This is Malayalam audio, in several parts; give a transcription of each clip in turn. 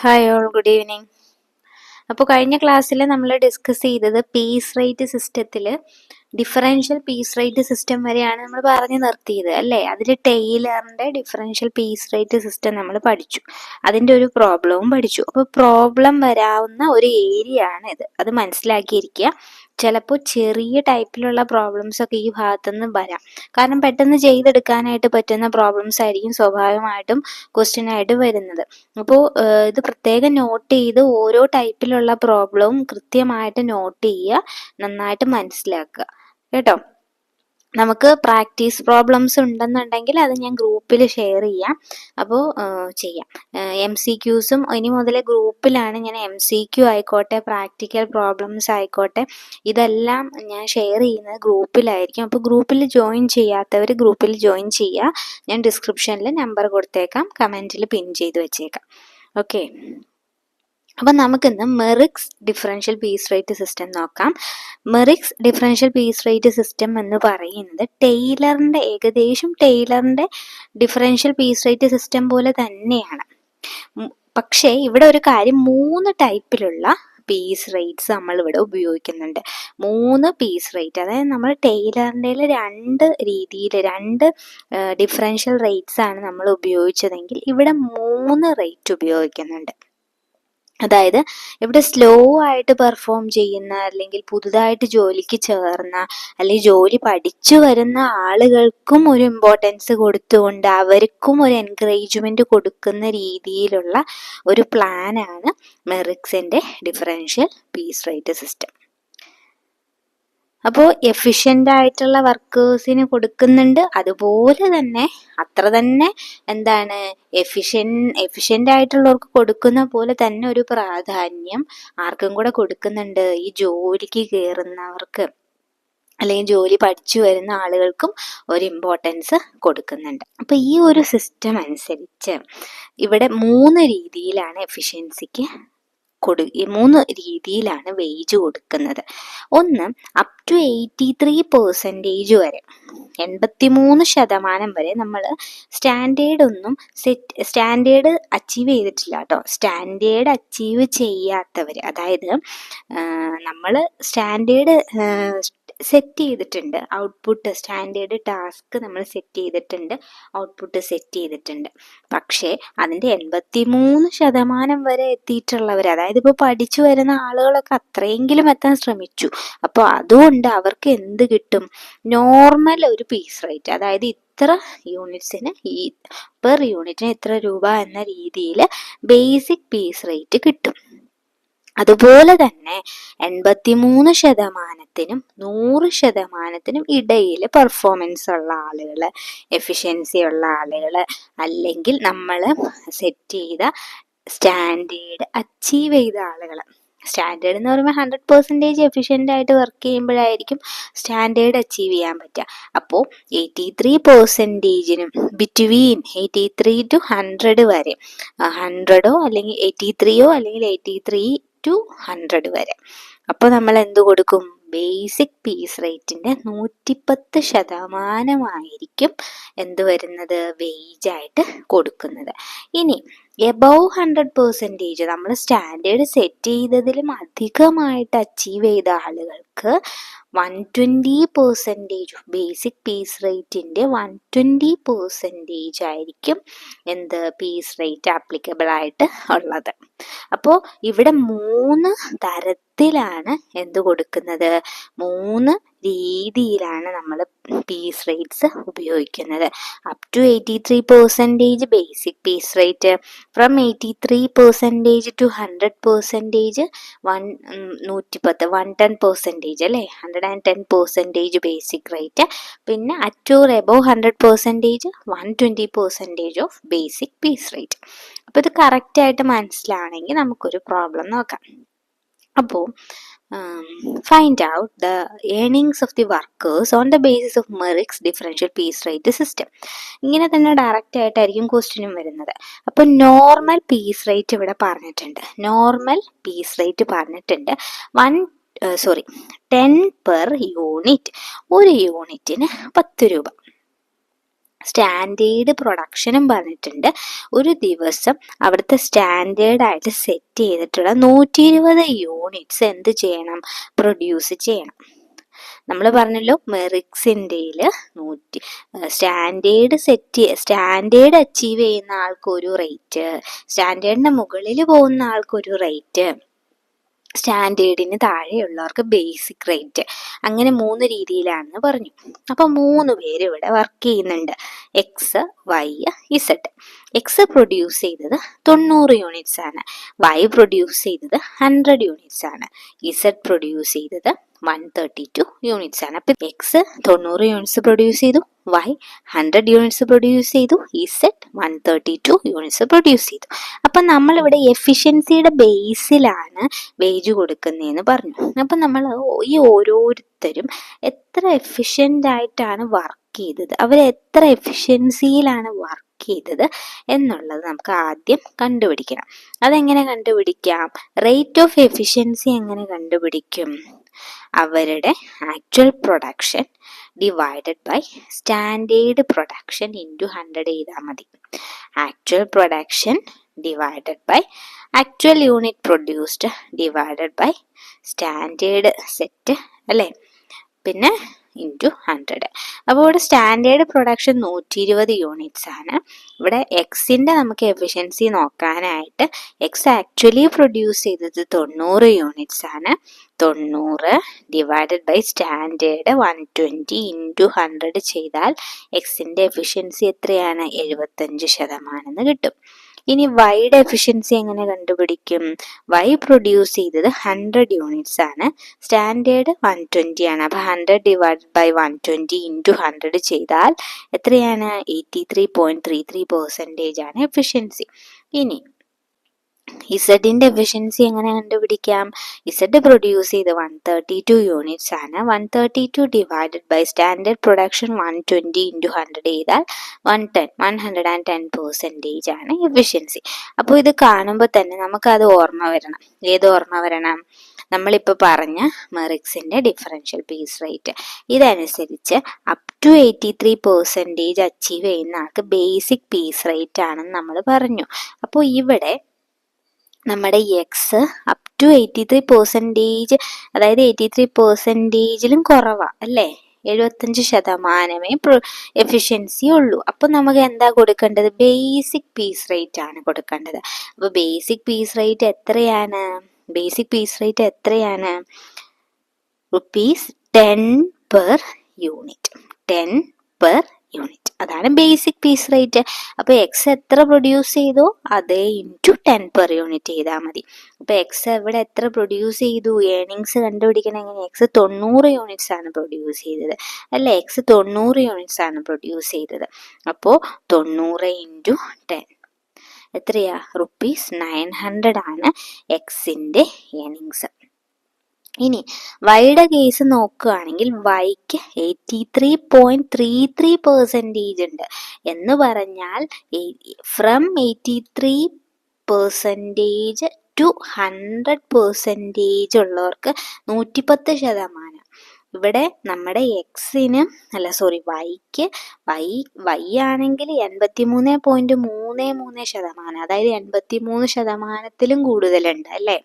Hi all, good evening. അപ്പോൾ കഴിഞ്ഞ ക്ലാസ്സിൽ നമ്മൾ ഡിസ്കസ് ചെയ്തത് പീസ് റേറ്റ് സിസ്റ്റത്തിൽ ഡിഫറൻഷ്യൽ പീസ് റേറ്റ് സിസ്റ്റം വരെയാണ് നമ്മൾ പറഞ്ഞു നിർത്തിയത് അല്ലേ. അതിൽ ടെയ്ലറിൻ്റെ ഡിഫറൻഷ്യൽ പീസ് റേറ്റ് സിസ്റ്റം നമ്മൾ പഠിച്ചു, അതിൻ്റെ ഒരു പ്രോബ്ലവും പഠിച്ചു. അപ്പോൾ പ്രോബ്ലം വരാവുന്ന ഒരു ഏരിയ ആണ് ഇത്, അത് മനസ്സിലാക്കിയിരിക്കുക. ചിലപ്പോൾ ചെറിയ ടൈപ്പിലുള്ള പ്രോബ്ലംസ് ഒക്കെ ഈ ഭാഗത്തുനിന്ന് വരാം, കാരണം പെട്ടെന്ന് ചെയ്തെടുക്കാനായിട്ട് പറ്റുന്ന പ്രോബ്ലംസ് ആയിരിക്കും സ്വാഭാവികമായിട്ടും ക്വസ്റ്റ്യൻ ആയിട്ട് വരുന്നത്. അപ്പോൾ ഇത് പ്രത്യേകം നോട്ട് ചെയ്ത് ഓരോ ടൈപ്പിലുള്ള പ്രോബ്ലവും കൃത്യമായിട്ട് നോട്ട് ചെയ്യുക, നന്നായിട്ട് മനസ്സിലാക്കുക കേട്ടോ. നമുക്ക് പ്രാക്ടീസ് പ്രോബ്ലംസ് ഉണ്ടെന്നുണ്ടെങ്കിൽ അത് ഞാൻ ഗ്രൂപ്പിൽ ഷെയർ ചെയ്യാം, അപ്പോൾ ചെയ്യാം. MCQസും ഇനി മുതൽ ഗ്രൂപ്പിലാണ് ഞാൻ MCQ ആയിക്കോട്ടെ, പ്രാക്ടിക്കൽ പ്രോബ്ലംസ് ആയിക്കോട്ടെ, ഇതെല്ലാം ഞാൻ ഷെയർ ചെയ്യുന്നത് ഗ്രൂപ്പിലായിരിക്കും. അപ്പോൾ ഗ്രൂപ്പിൽ ജോയിൻ ചെയ്യാത്തവർ ഗ്രൂപ്പിൽ ജോയിൻ ചെയ്യുക. ഞാൻ ഡിസ്ക്രിപ്ഷനിൽ നമ്പർ കൊടുത്തേക്കാം, കമൻറ്റിൽ പിൻ ചെയ്ത് വെച്ചേക്കാം. ഓക്കെ, അപ്പം നമുക്കിന്ന് Merrick's differential piece rate system നോക്കാം. Merrick's differential piece rate system എന്ന് പറയുന്നത് ഏകദേശം ടെയ്ലറിൻ്റെ ഡിഫറൻഷ്യൽ പീസ് റേറ്റ് സിസ്റ്റം പോലെ തന്നെയാണ്. പക്ഷേ ഇവിടെ ഒരു കാര്യം, 3 ടൈപ്പിലുള്ള പീസ് റേറ്റ്സ് നമ്മൾ ഇവിടെ ഉപയോഗിക്കുന്നുണ്ട്. 3 പീസ് റേറ്റ്, അതായത് നമ്മൾ ടെയ്ലറിൻ്റെ 2 രീതിയിൽ 2 ഡിഫറൻഷ്യൽ റേറ്റ്സ് ആണ് നമ്മൾ ഉപയോഗിച്ചതെങ്കിൽ ഇവിടെ 3 റേറ്റ് ഉപയോഗിക്കുന്നുണ്ട്. അതായത് ഇവിടെ സ്ലോ ആയിട്ട് പെർഫോം ചെയ്യുന്ന, അല്ലെങ്കിൽ പുതുതായിട്ട് ജോലിക്ക് ചേർന്ന, അല്ലെങ്കിൽ ജോലി പഠിച്ചു വരുന്ന ആളുകൾക്കും ഒരു ഇമ്പോർട്ടൻസ് കൊടുത്തുകൊണ്ട് അവർക്കും ഒരു എൻകറേജ്മെന്റ് കൊടുക്കുന്ന രീതിയിലുള്ള ഒരു പ്ലാനാണ് മെറിക്സിന്റെ ഡിഫറൻഷ്യൽ പീസ് റേറ്റ് സിസ്റ്റം. അപ്പോൾ എഫിഷ്യൻ്റ് ആയിട്ടുള്ള വർക്കേഴ്സിന് അതുപോലെ തന്നെ അത്ര തന്നെ എഫിഷ്യൻ്റ് ആയിട്ടുള്ളവർക്ക് കൊടുക്കുന്ന പോലെ തന്നെ ഒരു പ്രാധാന്യം ആർക്കും കൂടെ കൊടുക്കുന്നുണ്ട്, ഈ ജോലിക്ക് കയറുന്നവർക്ക് അല്ലെങ്കിൽ ജോലി പഠിച്ചു വരുന്ന ആളുകൾക്കും ഒരു ഇമ്പോർട്ടൻസ് കൊടുക്കുന്നുണ്ട്. അപ്പോൾ ഈ ഒരു സിസ്റ്റം അനുസരിച്ച് ഇവിടെ 3 രീതിയിലാണ് എഫിഷ്യൻസിക്ക് 3 രീതിയിലാണ് വേജ് കൊടുക്കുന്നത്. ഒന്ന്, അപ് ടു 83% വരെ, 83% വരെ നമ്മൾ സ്റ്റാൻഡേർഡ് അച്ചീവ് ചെയ്തിട്ടില്ല കേട്ടോ. സ്റ്റാൻഡേർഡ് അച്ചീവ് ചെയ്യാത്തവർ, അതായത് നമ്മൾ സ്റ്റാൻഡേർഡ് സെറ്റ് ചെയ്തിട്ടുണ്ട്, ഔട്ട്പുട്ട് സ്റ്റാൻഡേർഡ് ടാസ്ക് നമ്മൾ സെറ്റ് ചെയ്തിട്ടുണ്ട്, ഔട്ട്പുട്ട് സെറ്റ് ചെയ്തിട്ടുണ്ട്. പക്ഷേ അതിൻ്റെ 83% വരെ എത്തിയിട്ടുള്ളവർ, അതായത് ഇപ്പോൾ പഠിച്ചു വരുന്ന ആളുകളൊക്കെ അത്രയെങ്കിലും എത്താൻ ശ്രമിച്ചു. അപ്പോൾ അതുകൊണ്ട് അവർക്ക് എന്ത് കിട്ടും? നോർമൽ ഒരു പീസ് റേറ്റ്, അതായത് ഇത്ര യൂണിറ്റ്സിന് പെർ യൂണിറ്റിന് ഇത്ര രൂപ എന്ന രീതിയിൽ ബേസിക് പീസ് റേറ്റ് കിട്ടും. അതുപോലെ തന്നെ 83%-നും 100%-നും ഇടയിൽ പെർഫോമൻസ് ഉള്ള ആളുകൾ, എഫിഷ്യൻസി ഉള്ള ആളുകൾ, അല്ലെങ്കിൽ നമ്മൾ സെറ്റ് ചെയ്ത സ്റ്റാൻഡേർഡ് അച്ചീവ് ചെയ്ത ആളുകൾ. സ്റ്റാൻഡേർഡ് എന്ന് പറയുമ്പോൾ 100% എഫിഷ്യൻ്റ് ആയിട്ട് വർക്ക് ചെയ്യുമ്പോഴായിരിക്കും സ്റ്റാൻഡേർഡ് അച്ചീവ് ചെയ്യാൻ പറ്റുക. അപ്പോൾ 83%-നും ബിറ്റ്വീൻ 83 to 100 വരെ, 100ഓ അല്ലെങ്കിൽ 83ഓ അല്ലെങ്കിൽ 83 to 100 വരെ. അപ്പോൾ നമ്മൾ എന്ത് കൊടുക്കും? ബേസിക് പീസ് റേറ്റിൻ്റെ 110% എന്ത് വരുന്നത്? വേജായിട്ട് കൊടുക്കുന്നത്. ഇനി എബവ് 100%, നമ്മൾ സ്റ്റാൻഡേർഡ് സെറ്റ് ചെയ്തതിലും അധികമായിട്ട് അച്ചീവ് ചെയ്ത ആളുകൾക്ക് 120% ബേസിക് പീസ് റേറ്റിൻ്റെ 120% ആയിരിക്കും എന്ത് പീസ് റേറ്റ് ആപ്ലിക്കബിൾ ആയിട്ട് ഉള്ളത്. അപ്പോൾ ഇവിടെ 3 തരത്തിലാണ് എന്ത് കൊടുക്കുന്നത്? 3 രീതിയിലാണ് നമ്മൾ പീസ് റേറ്റ്സ് ഉപയോഗിക്കുന്നത്. Up to 83% basic piece rate, from 83% to 100% 110% അല്ലേ, 110% ബേസിക് റേറ്റ്. പിന്നെ at or above 100% 120% of basic piece rate. അപ്പോൾ ഇത് കറക്റ്റായിട്ട് മനസ്സിലാണെങ്കിൽ നമുക്കൊരു പ്രോബ്ലം നോക്കാം. അപ്പോൾ find out the earnings of the workers on the basis of Merrick's differential piece rate system. ഇങ്ങനെ തന്നെ ഡയറക്റ്റ് ആയിട്ടായിരിക്കും ക്വസ്റ്റ്യനും വരുന്നത്. അപ്പോൾ നോർമൽ പീസ് റേറ്റ് ഇവിടെ പറഞ്ഞിട്ടുണ്ട്, 10 പെർ യൂണിറ്റ്, ഒരു യൂണിറ്റിന് 10 രൂപ. സ്റ്റാൻഡേർഡ് പ്രൊഡക്ഷനും പറഞ്ഞിട്ടുണ്ട്. ഒരു ദിവസം അവിടുത്തെ സ്റ്റാൻഡേർഡായിട്ട് സെറ്റ് ചെയ്തിട്ടുള്ള 120 യൂണിറ്റ്സ് എന്ത് ചെയ്യണം, പ്രൊഡ്യൂസ് ചെയ്യണം. നമ്മൾ പറഞ്ഞല്ലോ മെറിക്സിൻ്റെയിൽ സ്റ്റാൻഡേർഡ് അച്ചീവ് ചെയ്യുന്ന ആൾക്കൊരു റേറ്റ്, സ്റ്റാൻഡേർഡിന് മുകളിൽ പോകുന്ന ആൾക്കൊരു റേറ്റ്, സ്റ്റാൻഡേർഡിന് താഴെയുള്ളവർക്ക് ബേസിക് റേറ്റ്, അങ്ങനെ 3 രീതിയിലാണെന്ന് പറഞ്ഞു. അപ്പൊ 3 പേര് ഇവിടെ വർക്ക് ചെയ്യുന്നുണ്ട്, x, y, z. X produce ചെയ്തത് 90 യൂണിറ്റ്സ് ആണ്, വൈ പ്രൊഡ്യൂസ് ചെയ്തത് 100 യൂണിറ്റ്സ് ആണ്, ഇസഡ് പ്രൊഡ്യൂസ് ചെയ്തത് 132 യൂണിറ്റ്സ് ആണ്. അപ്പൊ എക്സ് 90 യൂണിറ്റ്സ് പ്രൊഡ്യൂസ് ചെയ്തു, വൈ 100 യൂണിറ്റ്സ് പ്രൊഡ്യൂസ് ചെയ്തു, ഇസഡ് 132 യൂണിറ്റ്സ് പ്രൊഡ്യൂസ് ചെയ്തു. അപ്പൊ നമ്മളിവിടെ എഫിഷ്യൻസിയുടെ ബേസിലാണ് വേജ് കൊടുക്കുന്നതെന്ന് പറഞ്ഞു. അപ്പൊ നമ്മൾ ഈ ഓരോരുത്തരും എത്ര എഫിഷ്യൻ്റ് ആയിട്ടാണ് വർക്ക് ചെയ്തത്, അവർ എത്ര എഫിഷ്യൻസിയിലാണ് വർക്ക് ചെയ്തത് എന്നുള്ളത് നമുക്ക് ആദ്യം കണ്ടുപിടിക്കണം. അതെങ്ങനെ കണ്ടുപിടിക്കാം? റേറ്റ് ഓഫ് എഫിഷ്യൻസി എങ്ങനെ കണ്ടുപിടിക്കും? അവരുടെ actual production divided by standard production into 100 ചെയ്താൽ മതി. Actual production divided by actual unit produced divided by standard set അല്ലേ, പിന്നെ ഇൻറ്റു 100. അപ്പോൾ ഇവിടെ സ്റ്റാൻഡേർഡ് പ്രൊഡക്ഷൻ 120 യൂണിറ്റ്സ് ആണ്. ഇവിടെ എക്സിൻ്റെ നമുക്ക് എഫിഷ്യൻസി നോക്കാനായിട്ട് എക്സ് ആക്ച്വലി പ്രൊഡ്യൂസ് ചെയ്തത് 90 യൂണിറ്റ്സ് ആണ്. 90 ഡിവൈഡഡ് ബൈ സ്റ്റാൻഡേർഡ് 120 ഇൻറ്റു 100 ചെയ്താൽ എക്സിൻ്റെ എഫിഷ്യൻസി എത്രയാണ്? 75% കിട്ടും. ഇനി വൈയുടെ എഫിഷ്യൻസി എങ്ങനെ കണ്ടുപിടിക്കും? വൈ പ്രൊഡ്യൂസ് ചെയ്തത് 100 യൂണിറ്റ്സ് ആണ്, സ്റ്റാൻഡേർഡ് 120 ആണ്. അപ്പൊ 100 ഡിവൈഡഡ് ബൈ 120 ഇൻറ്റു 100 ചെയ്താൽ എത്രയാണ്? 83.33% ആണ് എഫിഷ്യൻസി. ഇനി ഇസഡിന്റെ എഫിഷ്യൻസി എങ്ങനെ കണ്ടുപിടിക്കാം? ഇസഡ് പ്രൊഡ്യൂസ് ചെയ്ത് 132 യൂണിറ്റ്സ് ആണ്. 132 divided by standard production 120 into 100 ചെയ്താൽ 110% ആണ് എഫിഷ്യൻസി. അപ്പോൾ ഇത് കാണുമ്പോൾ തന്നെ നമുക്കത് ഓർമ്മ വരണം. ഏത് ഓർമ്മ വരണം? നമ്മളിപ്പോൾ പറഞ്ഞ മെറിക്സിന്റെ ഡിഫറൻഷ്യൽ പീസ് റേറ്റ്. ഇതനുസരിച്ച് അപ് ടു 83% അച്ചീവ് ചെയ്യുന്ന ആൾക്ക് ബേസിക് പീസ് റേറ്റ് ആണെന്ന് നമ്മൾ പറഞ്ഞു. അപ്പോൾ ഇവിടെ നമ്മുടെ എക്സ് അപ് ടു 83%, അതായത് 83%ലും കുറവാ അല്ലേ, 75% എഫിഷ്യൻസി ഉള്ളൂ. അപ്പൊ നമുക്ക് എന്താ കൊടുക്കേണ്ടത്? ബേസിക് പീസ് റേറ്റ് ആണ് കൊടുക്കേണ്ടത്. അപ്പൊ ബേസിക് പീസ് റേറ്റ് എത്രയാണ്? ₹10 per യൂണിറ്റ്. 10 per യൂണിറ്റ്, അതാണ് ബേസിക് പീസ് റേറ്റ്. അപ്പൊ എക്സ് എത്ര പ്രൊഡ്യൂസ് ചെയ്തോ അതേ ഇൻറ്റു 10 per യൂണിറ്റ് ചെയ്താൽ മതി. അപ്പൊ എക്സ് ഇവിടെ എത്ര പ്രൊഡ്യൂസ് ചെയ്തു? ഏർണിങ്സ് കണ്ടുപിടിക്കണം എങ്ങനെ? എക്സ് 90 യൂണിറ്റ്സ് ആണ് പ്രൊഡ്യൂസ് ചെയ്തത് അല്ലേ, എക്സ് 90 യൂണിറ്റ്സ് ആണ് പ്രൊഡ്യൂസ് ചെയ്തത്. അപ്പോൾ 90 ഇൻറ്റു 10 എത്രയാ? ₹900 ആണ് എക്സിന്റെ ഏർണിങ്സ്. ഇനി വൈയുടെ കേസ് നോക്കുകയാണെങ്കിൽ വൈക്ക് 83.33% ഉണ്ട്. എന്ന് പറഞ്ഞാൽ ഫ്രം 83% ടു 100% ഉള്ളവർക്ക് 110%. ഇവിടെ നമ്മുടെ വൈ ആണെങ്കിൽ 83.33%, അതായത് 83%-ത്തിലും കൂടുതലുണ്ട് അല്ലേ.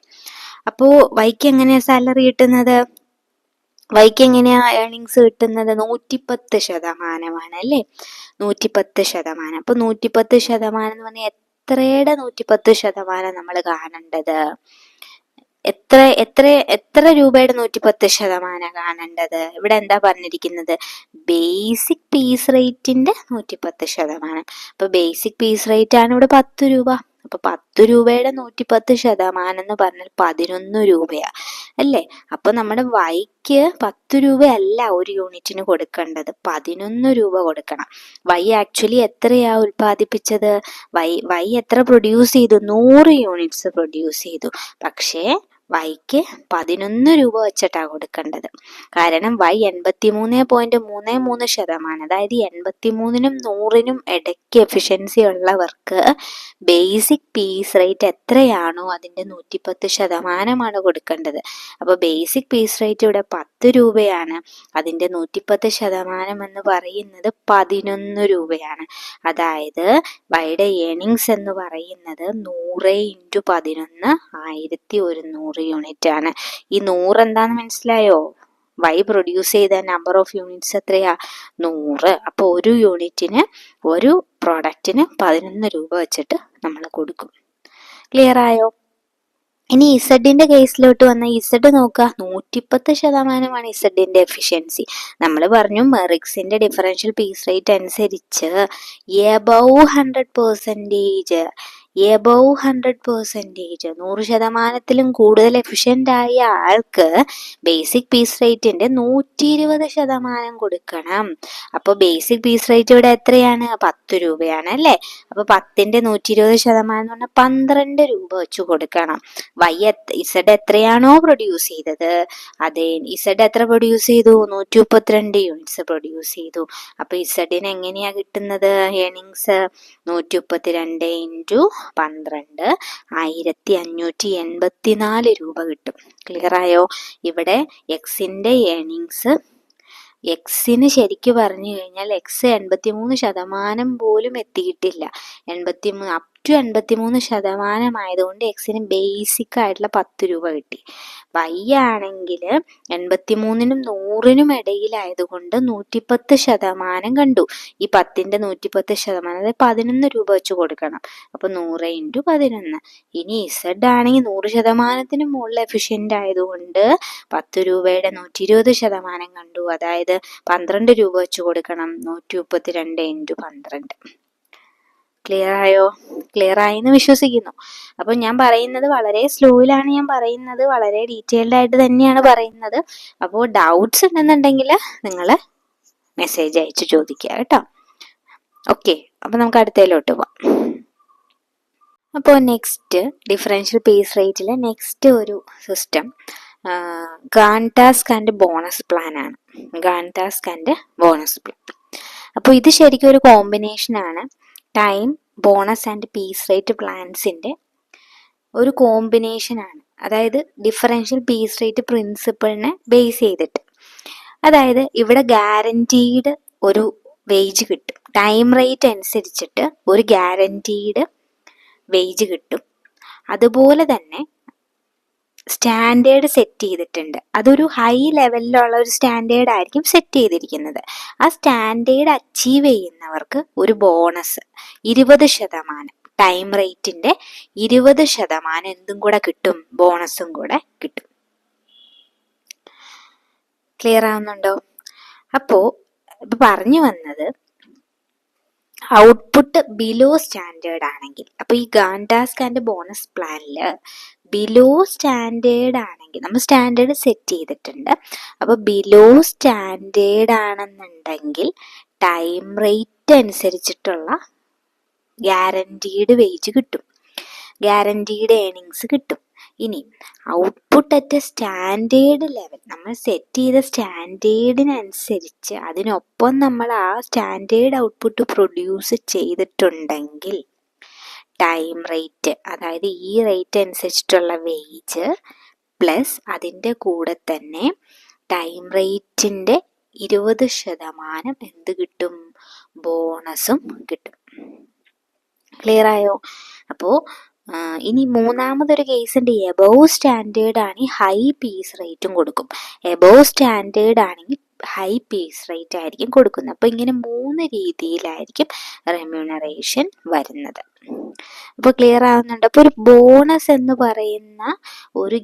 അപ്പോൾ വൈക്ക് എങ്ങനെയാ സാലറി കിട്ടുന്നത്? വൈക്ക് എങ്ങനെയാ ഏർണിങ്സ് കിട്ടുന്നത്? 110% അല്ലേ, 110%. അപ്പൊ 110% എന്ന് പറഞ്ഞാൽ എത്രയുടെ 110% നമ്മൾ കാണേണ്ടത്? എത്ര രൂപയുടെ 110% കാണേണ്ടത്? ഇവിടെ എന്താ പറഞ്ഞിരിക്കുന്നത്? ബേസിക് പീസ് റേറ്റിന്റെ 110%. അപ്പൊ ബേസിക് പീസ് റേറ്റ് ആണ് ഇവിടെ 10 രൂപ. അപ്പൊ 10 രൂപയുടെ 110% എന്ന് പറഞ്ഞാൽ 11 രൂപയാ അല്ലേ. അപ്പൊ നമ്മുടെ വൈക്ക് 10 രൂപയല്ല ഒരു യൂണിറ്റിന് കൊടുക്കേണ്ടത്, 11 രൂപ കൊടുക്കണം. വൈ ആക്ച്വലി എത്രയാ ഉൽപ്പാദിപ്പിച്ചത്? വൈ എത്ര പ്രൊഡ്യൂസ് ചെയ്തു? 100 യൂണിറ്റ്സ് പ്രൊഡ്യൂസ് ചെയ്തു. പക്ഷേ വൈക്ക് 11 രൂപ വെച്ചിട്ടാണ് കൊടുക്കേണ്ടത്. കാരണം വൈ 83.33%, അതായത് 83-നും 100-നും ഇടയ്ക്ക് എഫിഷ്യൻസി ഉള്ളവർക്ക് ബേസിക് പീസ് റേറ്റ് എത്രയാണോ അതിൻ്റെ 110% കൊടുക്കേണ്ടത്. അപ്പോൾ ബേസിക് പീസ് റേറ്റ് ഇവിടെ 10 രൂപയാണ്, അതിൻ്റെ 110% എന്ന് പറയുന്നത് 11 രൂപയാണ്. അതായത് വൈയുടെ ഏണിങ്സ് എന്ന് പറയുന്നത് 100 × 11 1100 യൂണിറ്റ് ആണ്. ഈ 100 എന്താണെന്ന് മനസ്സിലായോ? വൈ പ്രൊഡ്യൂസ് ചെയ്ത നമ്പർ ഓഫ് യൂണിറ്റ്സ് എത്രയാ? 100. അപ്പോൾ ഒരു യൂണിറ്റിന്, ഒരു പ്രോഡക്റ്റിന് 11 രൂപ വെച്ചിട്ട് നമ്മൾ കൊടുക്കും. ക്ലിയർ ആയോ? ഇനി ഇസഡിന്റെ കേസിലോട്ട് വന്ന ഇസഡ് നോക്കുക, 110% ഇസഡിന്റെ എഫിഷ്യൻസി. നമ്മൾ പറഞ്ഞു മെറിക്സിന്റെ ഡിഫറൻഷ്യൽ പീസ് റേറ്റ് അനുസരിച്ച് എബവ് 100%, എബവ് 100%, 100%-ത്തിലും കൂടുതൽ എഫിഷ്യൻ്റ് ആയ ആൾക്ക് ബേസിക് പീസ് റേറ്റിന്റെ 120% കൊടുക്കണം. അപ്പോൾ ബേസിക് പീസ് റേറ്റ് ഇവിടെ എത്രയാണ്? 10 രൂപയാണ് അല്ലേ? അപ്പോൾ 10ന്റെ 120% എന്ന് പറഞ്ഞാൽ 12 രൂപ വെച്ച് കൊടുക്കണം. വൈ ഇസഡ് എത്രയാണോ പ്രൊഡ്യൂസ് ചെയ്തത്, അതെ ഇസഡ് എത്ര പ്രൊഡ്യൂസ് ചെയ്തു? 132 യൂണിറ്റ്സ് പ്രൊഡ്യൂസ് ചെയ്തു. അപ്പോൾ ഇസഡിന് എങ്ങനെയാ കിട്ടുന്നത് ഏണിങ്സ്? 132 × 12 1584 രൂപ കിട്ടും. ക്ലിയർ ആയോ? ഇവിടെ എക്സിന്റെ ഏണിങ്സ്, എക്സിന് ശരിക്ക് പറഞ്ഞു കഴിഞ്ഞാൽ എക്സ് 83% പോലും എത്തിയിട്ടില്ല. 83% ആയതുകൊണ്ട് എക്സിന് ബേസിക് ആയിട്ടുള്ള 10 രൂപ കിട്ടി. വൈ ആണെങ്കിൽ 83-നും 100-നും ഇടയിലായതുകൊണ്ട് 110% കണ്ടു. ഈ 10ന്റെ 110%, അതായത് 11 രൂപ വെച്ച് കൊടുക്കണം. അപ്പൊ 100 × 11. ഇനി ഇസഡ് ആണെങ്കിൽ 100%-ന് മുകളിൽ എഫിഷ്യന്റ് ആയതുകൊണ്ട് 10 രൂപയുടെ 120% കണ്ടു. അതായത് 12 രൂപ വെച്ച് കൊടുക്കണം. 132 × 12. ക്ലിയർ ആയോ? ക്ലിയർ ആയെന്ന് വിശ്വസിക്കുന്നു. അപ്പൊ ഞാൻ പറയുന്നത് വളരെ സ്ലോയിലാണ് ഞാൻ പറയുന്നത്, വളരെ ഡീറ്റെയിൽഡ് ആയിട്ട് തന്നെയാണ് പറയുന്നത്. അപ്പോൾ ഡൗട്ട്സ് ഉണ്ടെന്നുണ്ടെങ്കിൽ നിങ്ങൾ മെസ്സേജ് അയച്ച് ചോദിക്കുക കേട്ടോ. ഓക്കെ, അപ്പൊ നമുക്ക് അടുത്തതിലോട്ട് പോവാം. അപ്പോൾ നെക്സ്റ്റ് ഡിഫറൻഷ്യൽ പീസ് റേറ്റിലെ നെക്സ്റ്റ് ഒരു system Gantt task and bonus plan ആണ്. Gantt task and bonus plan. അപ്പോൾ ഇത് ശരിക്കും ഒരു കോമ്പിനേഷൻ ആണ്. Time, bonus and piece rate പ്ലാൻസിന്റെ ഒരു കോമ്പിനേഷൻ ആണ്. അതായത് ഡിഫറൻഷ്യൽ പീസ് റേറ്റ് പ്രിൻസിപ്പിളിനെ ബേസ് ചെയ്തിട്ട്. അതായത് ഇവിടെ ഗ്യാരൻറ്റീഡ് ഒരു വേജ് കിട്ടും. ടൈം റേറ്റ് അനുസരിച്ചിട്ട് ഒരു ഗ്യാരൻറ്റീഡ് വേജ് കിട്ടും. അതുപോലെ തന്നെ സ്റ്റാൻഡേർഡ് സെറ്റ് ചെയ്തിട്ടുണ്ട്. അതൊരു ഹൈ ലെവലിലുള്ള ഒരു സ്റ്റാൻഡേർഡ് ആയിരിക്കും സെറ്റ് ചെയ്തിരിക്കുന്നത്. ആ സ്റ്റാൻഡേർഡ് അച്ചീവ് ചെയ്യുന്നവർക്ക് ഒരു ബോണസ് 20%, ടൈം റേറ്റിന്റെ 20% എന്തും കൂടെ കിട്ടും, ബോണസും കൂടെ കിട്ടും. ക്ലിയർ ആവുന്നുണ്ടോ? അപ്പോ ഇപ്പൊ പറഞ്ഞു വന്നത് ഔട്ട്പുട്ട് ബിലോ സ്റ്റാൻഡേർഡ് ആണെങ്കിൽ, അപ്പൊ ഈ ഗാൻ ടാസ്ക് ആൻഡ് ബോണസ് പ്ലാനില് ബിലോ സ്റ്റാൻഡേർഡ് ആണെങ്കിൽ, നമ്മൾ സ്റ്റാൻഡേർഡ് സെറ്റ് ചെയ്തിട്ടുണ്ട്. അപ്പൊ ബിലോ സ്റ്റാൻഡേർഡ് ആണെന്നുണ്ടെങ്കിൽ ടൈം റേറ്റ് അനുസരിച്ചിട്ടുള്ള ഗ്യാരൻറ്റീഡ് വേജ് കിട്ടും, ഗ്യാരൻറ്റീഡ് ഏണിങ്സ് കിട്ടും. ഇനി ഔട്ട്പുട്ട് അറ്റ് സ്റ്റാൻഡേർഡ് ലെവൽ, നമ്മൾ സെറ്റ് ചെയ്ത സ്റ്റാൻഡേർഡിനനുസരിച്ച് അതിനൊപ്പം നമ്മൾ ആ സ്റ്റാൻഡേർഡ് ഔട്ട്പുട്ട് പ്രൊഡ്യൂസ് ചെയ്തിട്ടുണ്ടെങ്കിൽ ടൈം റേറ്റ്, അതായത് ഈ റേറ്റ് അനുസരിച്ചിട്ടുള്ള വേജ് പ്ലസ് അതിൻ്റെ കൂടെ തന്നെ ടൈം റേറ്റിൻ്റെ 20% എന്ത് കിട്ടും, ബോണസും കിട്ടും. ക്ലിയർ ആയോ? അപ്പോൾ ഇനി മൂന്നാമതൊരു കേസ് ഉണ്ട്. എബോവ് സ്റ്റാൻഡേർഡ് ആണെങ്കിൽ ഹൈ പീസ് റേറ്റും കൊടുക്കും, എബോവ് സ്റ്റാൻഡേർഡ് ആണെങ്കിൽ ഹൈ പീസ് റേറ്റ് ആയിരിക്കും കൊടുക്കുന്നത്. അപ്പോൾ ഇങ്ങനെ 3 രീതിയിലായിരിക്കും റെമ്യൂണറേഷൻ വരുന്നത്. അപ്പോൾ ക്ലിയർ ആവുന്നുണ്ട്? അപ്പോൾ ഒരു ബോണസ് എന്ന് പറയുന്ന ഒരു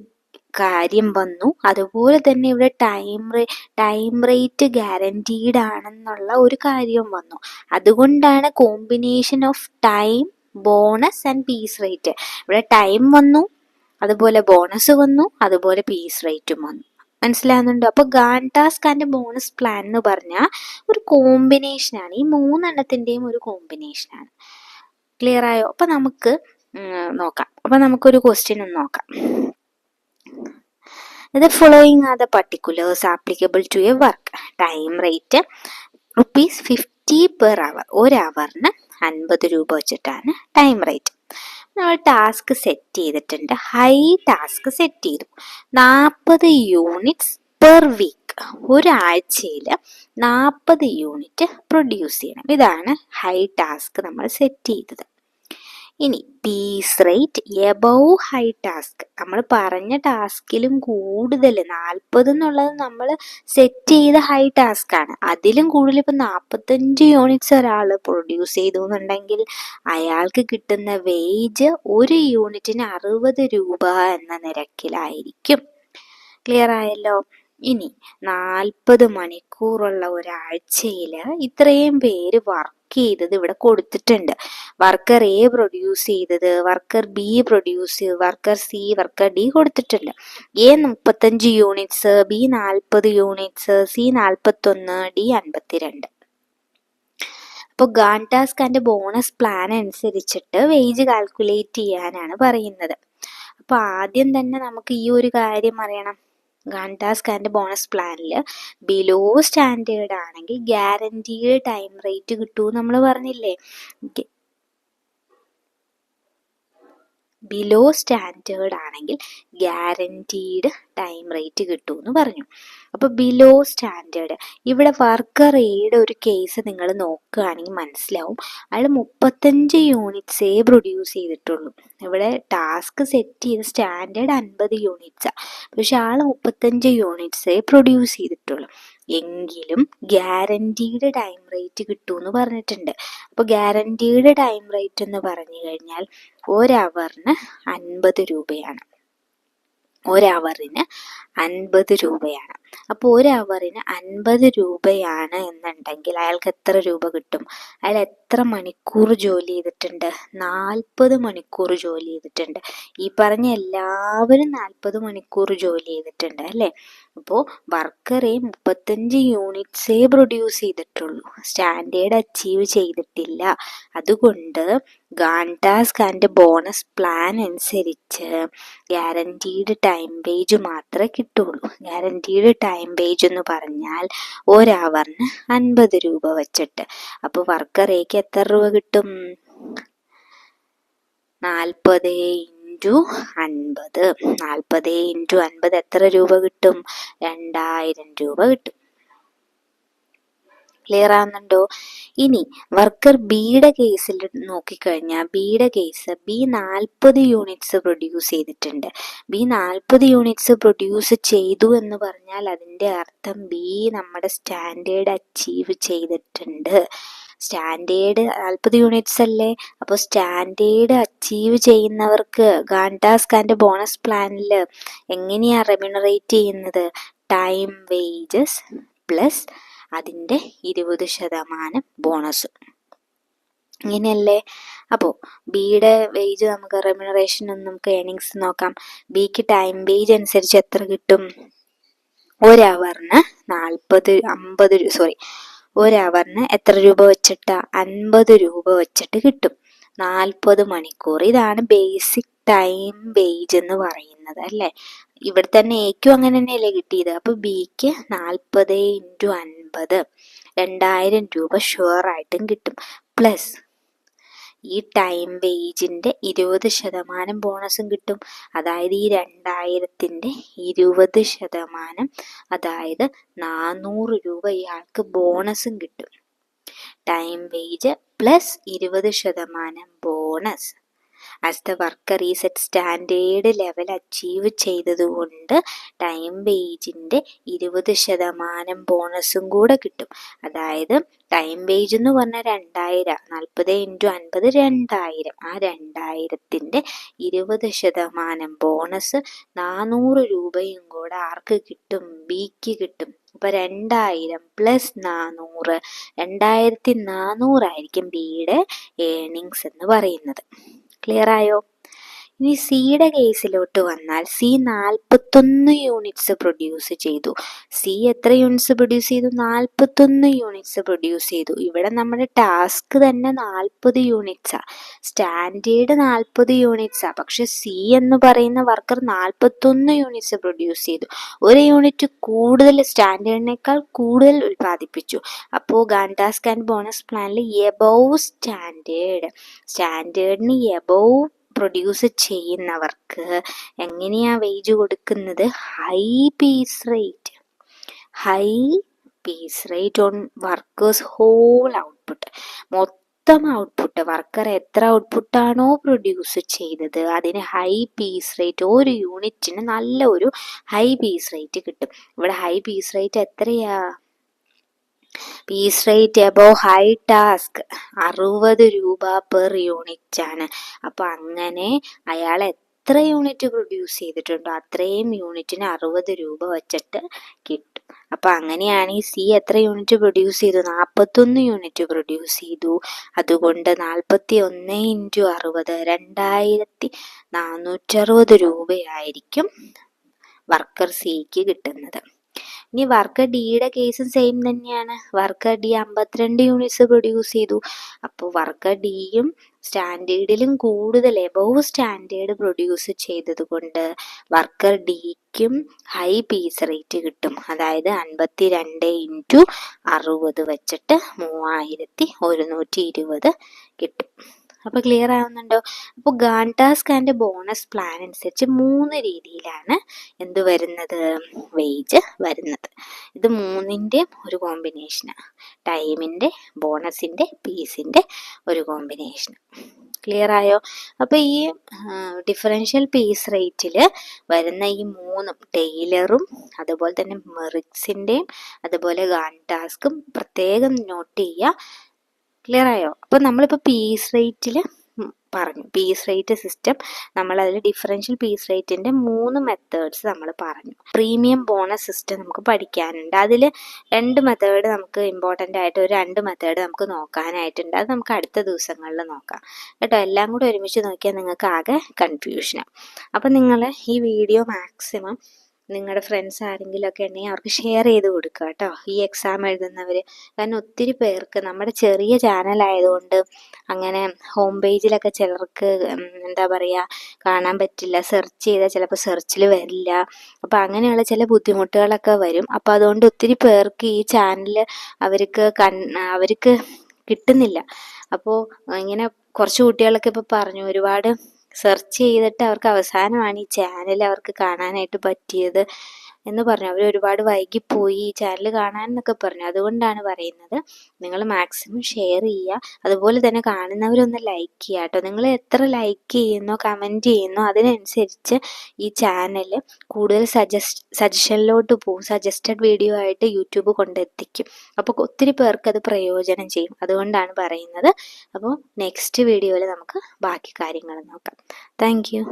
കാര്യം വന്നു. അതുപോലെ തന്നെ ഇവിടെ ടൈം റേറ്റ് ഗ്യാരൻറ്റീഡ് ആണെന്നുള്ള ഒരു കാര്യം വന്നു. അതുകൊണ്ടാണ് combination of time, bonus and piece rate. ഇവിടെ ടൈം വന്നു, അതുപോലെ ബോണസ് വന്നു, അതുപോലെ പീസ് റേറ്റും വന്നു. മനസ്സിലാകുന്നുണ്ടോ? അപ്പോൾ Gantt task and bonus plan എന്ന് പറഞ്ഞാൽ ഒരു കോമ്പിനേഷനാണ്. ഈ 3 ഒരു കോമ്പിനേഷനാണ്. ക്ലിയർ ആയോ? അപ്പോൾ നമുക്ക് നോക്കാം. അപ്പോൾ നമുക്കൊരു ക്വസ്റ്റ്യൻ ഒന്ന് നോക്കാം. The following are the particulars applicable to a work. Time rate ₹50 per hour. ഒരു അവറിന് 50 രൂപ വെച്ചിട്ടാണ് ടൈം റേറ്റ്. നമ്മൾ ടാസ്ക് സെറ്റ് ചെയ്തിട്ടുണ്ട്. ഹൈ ടാസ്ക് സെറ്റ് ചെയ്തു. 40 യൂണിറ്റ്സ് പെർ വീക്ക്. ഒരാഴ്ചയിൽ 40 യൂണിറ്റ് പ്രൊഡ്യൂസ് ചെയ്യണം. ഇതാണ് ഹൈ ടാസ്ക് നമ്മൾ സെറ്റ് ചെയ്തത്. ഇനി piece rate above high task. നമ്മൾ പറഞ്ഞ ടാസ്കിലും കൂടുതൽ 40 എന്നുള്ളത് നമ്മൾ സെറ്റ് ചെയ്ത ഹൈ ടാസ്ക് ആണ്. അതിലും കൂടുതൽ ഇപ്പം 45 യൂണിറ്റ്സ് ഒരാൾ പ്രൊഡ്യൂസ് ചെയ്തു എന്നുണ്ടെങ്കിൽ അയാൾക്ക് കിട്ടുന്ന വേജ് ഒരു യൂണിറ്റിന് 60 രൂപ എന്ന നിരക്കിലായിരിക്കും. ക്ലിയർ ആയല്ലോ? ഇനി 40 മണിക്കൂറുള്ള ഒരാഴ്ചയിൽ ഇത്രയും പേര് വർക്ക് ചെയ്തത് ഇവിടെ കൊടുത്തിട്ടുണ്ട്. വർക്കർ എ പ്രൊഡ്യൂസ് ചെയ്തത്, വർക്കർ ബി പ്രൊഡ്യൂസ് ചെയ്ത്, വർക്കർ സി, വർക്കർ ഡി കൊടുത്തിട്ടുണ്ട്. A 35 units, B 40 units, C 41, D 52. അപ്പോൾ Gantt task and bonus plan അനുസരിച്ചിട്ട് വേജ് കാൽക്കുലേറ്റ് ചെയ്യാനാണ് പറയുന്നത്. അപ്പോൾ ആദ്യം തന്നെ നമുക്ക് ഈ ഒരു കാര്യം അറിയണം. ഗാന്റ് ടാസ്ക് ആൻഡ് ബോണസ് പ്ലാനിൽ ബിലോ സ്റ്റാൻഡേർഡ് ആണെങ്കിൽ ഗ്യാരണ്ടീഡ് ടൈം റേറ്റ് കിട്ടുമെന്ന് നമ്മൾ പറഞ്ഞില്ലേ. ബിലോ സ്റ്റാൻഡേർഡ് ആണെങ്കിൽ ഗ്യാരണ്ടീഡ് ടൈം റേറ്റ് കിട്ടുമെന്ന് പറഞ്ഞു. അപ്പോൾ ബിലോ സ്റ്റാൻഡേർഡ്, ഇവിടെ വർക്കർ എയുടെ ഒരു കേസ് നിങ്ങൾ നോക്കുകയാണെങ്കിൽ മനസ്സിലാവും. അയാൾ 35 യൂണിറ്റ്സേ പ്രൊഡ്യൂസ് ചെയ്തിട്ടുള്ളൂ. ഇവിടെ ടാസ്ക് സെറ്റ് ചെയ്ത് സ്റ്റാൻഡേർഡ് 50 യൂണിറ്റ്സാണ്, പക്ഷെ ആൾ 35 യൂണിറ്റ്സേ പ്രൊഡ്യൂസ് ചെയ്തിട്ടുള്ളൂ. എങ്കിലും ഗ്യാരണ്ടീഡ് ടൈം റേറ്റ് കിട്ടുമെന്ന് പറഞ്ഞിട്ടുണ്ട്. അപ്പോൾ ഗ്യാരണ്ടീഡ് ടൈം റേറ്റ് എന്ന് പറഞ്ഞു കഴിഞ്ഞാൽ ഒരവറിന് 50 രൂപയാണ്. ഒരവറിന് 50 രൂപയാണ്. അപ്പോൾ ഒരവറിന് 50 രൂപയാണ് എന്നുണ്ടെങ്കിൽ അയാൾക്ക് എത്ര രൂപ കിട്ടും? അയാൾ എത്ര മണിക്കൂർ ജോലി ചെയ്തിട്ടുണ്ട്? 40 മണിക്കൂർ ജോലി ചെയ്തിട്ടുണ്ട്. ഈ പറഞ്ഞ എല്ലാവരും 40 മണിക്കൂർ ജോലി ചെയ്തിട്ടുണ്ട് അല്ലേ? അപ്പോൾ വർക്കറെ 35 യൂണിറ്റ്സേ പ്രൊഡ്യൂസ് ചെയ്തിട്ടുള്ളൂ, സ്റ്റാൻഡേർഡ് അച്ചീവ് ചെയ്തിട്ടില്ല. അതുകൊണ്ട് Gantt task and bonus plan അനുസരിച്ച് ഗ്യാരണ്ടീഡ് ടൈം വേജ് മാത്രമേ കിട്ടുള്ളൂ. ഗ്യാരണ്ടീഡ് ടൈം വേജ് എന്ന് പറഞ്ഞാൽ ഒരവറിന് 50 രൂപ വെച്ചിട്ട്. അപ്പോൾ വർക്കർ എക്ക് എത്ര രൂപ കിട്ടും? 40 × 50. 40 × 50 എത്ര രൂപ കിട്ടും? 2000 രൂപ കിട്ടും. ക്ലിയർ ആവുന്നുണ്ടോ? ഇനി വർക്കർ ബിയുടെ കേസിൽ നോക്കിക്കഴിഞ്ഞാൽ ബിയുടെ കേസ് ബി 40 യൂണിറ്റ്സ് പ്രൊഡ്യൂസ് ചെയ്തിട്ടുണ്ട്. ബി 40 യൂണിറ്റ്സ് പ്രൊഡ്യൂസ് ചെയ്തു എന്ന് പറഞ്ഞാൽ അതിൻ്റെ അർത്ഥം ബി നമ്മുടെ സ്റ്റാൻഡേർഡ് അച്ചീവ് ചെയ്തിട്ടുണ്ട്. സ്റ്റാൻഡേർഡ് 40 യൂണിറ്റ്സ് അല്ലേ? അപ്പോൾ സ്റ്റാൻഡേർഡ് അച്ചീവ് ചെയ്യുന്നവർക്ക് ഗാന്റ് ടാസ്ക് ആൻഡ് ബോണസ് പ്ലാനിൽ എങ്ങനെയാണ് റെമ്യൂണറേറ്റ് ചെയ്യുന്നത്? ടൈം വേജസ് പ്ലസ് അതിൻ്റെ 20% ബോണസ്. ഇങ്ങനെയല്ലേ? അപ്പോൾ ബിയുടെ വേജ് നമുക്ക് റെമ്യൂണറേഷൻ നമുക്ക് ഏണിങ്സ് നോക്കാം. ബിക്ക് ടൈം വേജ് അനുസരിച്ച് എത്ര കിട്ടും? ഒരവറിന് 1 എത്ര രൂപ വെച്ചിട്ടാ? 50 രൂപ വെച്ചിട്ട് കിട്ടും. 40 മണിക്കൂർ. ഇതാണ് ബേസിക് ടൈം വേജ് എന്ന് പറയുന്നത് അല്ലേ? ഇവിടെ തന്നെ എക്കും അങ്ങനെ തന്നെയല്ലേ കിട്ടിയത്. അപ്പോൾ ബിക്ക് 40 × 50 2000 രൂപ ഷുവർ ആയിട്ടും കിട്ടും. പ്ലസ് ഈ ടൈം വേജിൻ്റെ 20% ബോണസും കിട്ടും. അതായത് ഈ 2000ൻ്റെ 20%, അതായത് 400 രൂപ ഇയാൾക്ക് ബോണസും കിട്ടും. Time wage plus 20% bonus. As the worker is at standard level achieve ചെയ്തതുകൊണ്ട് ടൈം വേജിൻ്റെ 20% ബോണസും കൂടെ കിട്ടും. അതായത് ടൈം വേജ് എന്ന് പറഞ്ഞാൽ 2000, 40 × 50 2000. ആ 2000ൻ്റെ 20% ബോണസ് 400 രൂപയും കൂടെ ആർക്ക് കിട്ടും? ബിക്ക് കിട്ടും. അപ്പോൾ 2000 പ്ലസ് 400, 2400 ആയിരിക്കും ബിയുടെ ഏണിങ്സ് എന്ന് പറയുന്നത്. ക്ലിയർ ആയോ? ഇനി സിയുടെ കേസിലോട്ട് വന്നാൽ സി 41 യൂണിറ്റ്സ് പ്രൊഡ്യൂസ് ചെയ്തു. സി എത്ര യൂണിറ്റ്സ് പ്രൊഡ്യൂസ് ചെയ്തു? 41 യൂണിറ്റ്സ് പ്രൊഡ്യൂസ് ചെയ്തു. ഇവിടെ നമ്മുടെ ടാസ്ക് തന്നെ 40 യൂണിറ്റ്സാ, സ്റ്റാൻഡേർഡ് 40 യൂണിറ്റ്സാ. പക്ഷെ സി എന്ന് പറയുന്ന വർക്കർ 41 യൂണിറ്റ്സ് പ്രൊഡ്യൂസ് ചെയ്തു. ഒരു യൂണിറ്റ് കൂടുതൽ, സ്റ്റാൻഡേർഡിനേക്കാൾ കൂടുതൽ ഉൽപ്പാദിപ്പിച്ചു. അപ്പോൾ ഗാൻ ടാസ്ക് ആൻഡ് ബോണസ് പ്ലാനിൽ എബവ് സ്റ്റാൻഡേർഡിന് എബവ് പ്രൊഡ്യൂസ് ചെയ്യുന്നവർക്ക് എങ്ങനെയാ വേജ് കൊടുക്കുന്നത്? High piece rate on workers whole output. മൊത്തം ഔട്ട്പുട്ട്, വർക്കർ എത്ര ഔട്ട്പുട്ടാണോ പ്രൊഡ്യൂസ് ചെയ്തത് അതിന് ഹൈ പീസ് റേറ്റ്, ഒരു യൂണിറ്റിന് നല്ല ഒരു ഹൈ പീസ് റേറ്റ് കിട്ടും. ഇവിടെ ഹൈ പീസ് റേറ്റ് എത്രയാ? Piece rate above high task 60 രൂപ പെർ യൂണിറ്റ് ആണ്. അപ്പൊ അങ്ങനെ അയാൾ എത്ര യൂണിറ്റ് പ്രൊഡ്യൂസ് ചെയ്തിട്ടുണ്ടോ അത്രയും യൂണിറ്റിന് 60 രൂപ വെച്ചിട്ട് കിട്ടും. അപ്പൊ അങ്ങനെയാണ് ഈ സി എത്ര യൂണിറ്റ് പ്രൊഡ്യൂസ് ചെയ്തു? 41 യൂണിറ്റ് പ്രൊഡ്യൂസ് ചെയ്തു. അതുകൊണ്ട് 41 × 60 2460 രൂപയായിരിക്കും വർക്കർ സിക്ക് കിട്ടുന്നത്. ഇനി വർക്കർ ഡിയുടെ കേസും സെയിം തന്നെയാണ്. വർക്കർ ഡി 52 യൂണിറ്റ്സ് പ്രൊഡ്യൂസ് ചെയ്തു. അപ്പോൾ വർക്കർ ഡിയും സ്റ്റാൻഡേർഡിലും കൂടുതൽ എബോവ് സ്റ്റാൻഡേർഡ് പ്രൊഡ്യൂസ് ചെയ്തത് കൊണ്ട് വർക്കർ ഡിക്കും ഹൈ പീസ് റേറ്റ് കിട്ടും. അതായത് 52 × 60 വെച്ചിട്ട് 3120 കിട്ടും. അപ്പോൾ ക്ലിയർ ആവുന്നുണ്ടോ? അപ്പോൾ Gantt task and bonus plan അനുസരിച്ച് 3 രീതിയിലാണ് എന്ത് വരുന്നത്? വേജ് വരുന്നത്. ഇത് മൂന്നിൻ്റെയും ഒരു കോമ്പിനേഷനാണ്. ടൈമിൻ്റെ, ബോണസിൻ്റെ, പീസിൻ്റെ ഒരു കോമ്പിനേഷൻ. ക്ലിയർ ആയോ? അപ്പോൾ ഈ ഡിഫറൻഷ്യൽ പീസ് റേറ്റിൽ വരുന്ന ഈ മൂന്നും, ടെയ്ലറും അതുപോലെ തന്നെ മെറിറ്റ്സിൻ്റെയും അതുപോലെ ഗാൻ ടാസ്കും പ്രത്യേകം നോട്ട് ചെയ്യുക. ക്ലിയർ ആയോ? അപ്പോൾ നമ്മളിപ്പോൾ പീസ് റേറ്റിൽ പറഞ്ഞു, പീസ് റേറ്റ് സിസ്റ്റം, നമ്മൾ അതിൽ ഡിഫറൻഷ്യൽ പീസ് റേറ്റിൻ്റെ 3 മെത്തേഡ്സ് നമ്മൾ പറഞ്ഞു. പ്രീമിയം ബോണസ് സിസ്റ്റം നമുക്ക് പഠിക്കാനുണ്ട്. അതിൽ 2 മെത്തേഡ് നമുക്ക് ഇമ്പോർട്ടൻ്റ് ആയിട്ട്, ഒരു 2 മെത്തേഡ് നമുക്ക് നോക്കാനായിട്ടുണ്ട്. അത് നമുക്ക് അടുത്ത ദിവസങ്ങളിൽ നോക്കാം കേട്ടോ. എല്ലാം കൂടെ ഒരുമിച്ച് നോക്കിയാൽ നിങ്ങൾക്ക് ആകെ കൺഫ്യൂഷനാണ്. അപ്പം നിങ്ങൾ ഈ വീഡിയോ മാക്സിമം നിങ്ങളുടെ ഫ്രണ്ട്സ് ആരെങ്കിലും ഒക്കെ ഉണ്ടെങ്കിൽ അവർക്ക് ഷെയർ ചെയ്ത് കൊടുക്കുക കേട്ടോ, ഈ എക്സാം എഴുതുന്നവർ. കാരണം ഒത്തിരി പേർക്ക് നമ്മുടെ ചെറിയ ചാനലായതുകൊണ്ട് അങ്ങനെ ഹോം പേജിലൊക്കെ ചിലർക്ക് എന്താ പറയുക കാണാൻ പറ്റില്ല, സെർച്ച് ചെയ്താൽ ചിലപ്പോൾ സെർച്ചിൽ വരില്ല. അപ്പോൾ അങ്ങനെയുള്ള ചില ബുദ്ധിമുട്ടുകളൊക്കെ വരും. അപ്പോൾ അതുകൊണ്ട് ഒത്തിരി പേർക്ക് ഈ ചാനൽ അവർക്ക് കിട്ടുന്നില്ല. അപ്പോൾ ഇങ്ങനെ കുറച്ച് കുട്ടികളൊക്കെ ഇപ്പോൾ പറഞ്ഞു, ഒരുപാട് സെർച്ച് ചെയ്തിട്ട് അവർക്ക് അവസാനമാണ് ഈ ചാനൽ അവർക്ക് കാണാനായിട്ട് പറ്റിയത് എന്ന് പറഞ്ഞു. അവർ ഒരുപാട് വൈകിപ്പോയി ഈ ചാനൽ കാണാൻ എന്നൊക്കെ പറഞ്ഞു. അതുകൊണ്ടാണ് പറയുന്നത്, നിങ്ങൾ മാക്സിമം ഷെയർ ചെയ്യുക. അതുപോലെ തന്നെ കാണുന്നവരൊന്ന് ലൈക്ക് ചെയ്യുക കേട്ടോ. നിങ്ങൾ എത്ര ലൈക്ക് ചെയ്യുന്നോ കമൻറ്റ് ചെയ്യുന്നോ അതിനനുസരിച്ച് ഈ ചാനൽ കൂടുതൽ സജഷനിലോട്ട് പോകും. സജസ്റ്റഡ് വീഡിയോ ആയിട്ട് യൂട്യൂബ് കൊണ്ടെത്തിക്കും. അപ്പോൾ ഒത്തിരി പേർക്ക് അത് പ്രയോജനം ചെയ്യും. അതുകൊണ്ടാണ് പറയുന്നത്. അപ്പോൾ നെക്സ്റ്റ് വീഡിയോയിൽ നമുക്ക് ബാക്കി കാര്യങ്ങൾ നോക്കാം. Thank you.